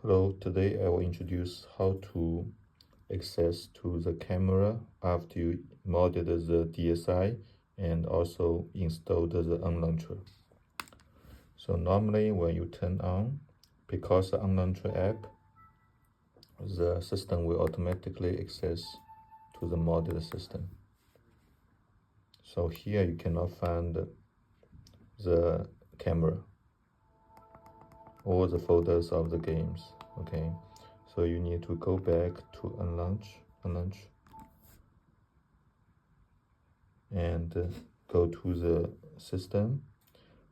Hello, today I will introduce how to access to the camera after you modded the DSI and also installed the Unlauncher. So normally when you turn on, because the Unlauncher app, the system will automatically access to the modded system. So here you cannot find the camera or the folders of the games. Okay, so you need to go back to unlaunch and go to the system,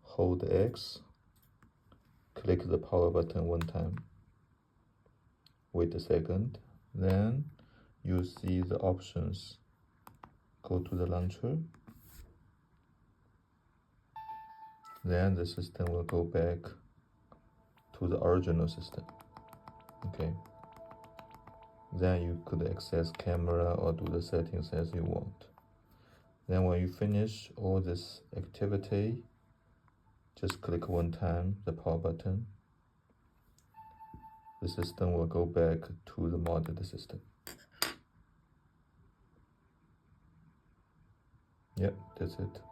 hold X, click the power button one time, wait a second, then you see the options, go to the launcher, then the system will go back to the original system. Okay, then you could access camera or do the settings as you want. Then when you finish all this activity, just click one time the power button. The system will go back to the modded system. Yep, that's it.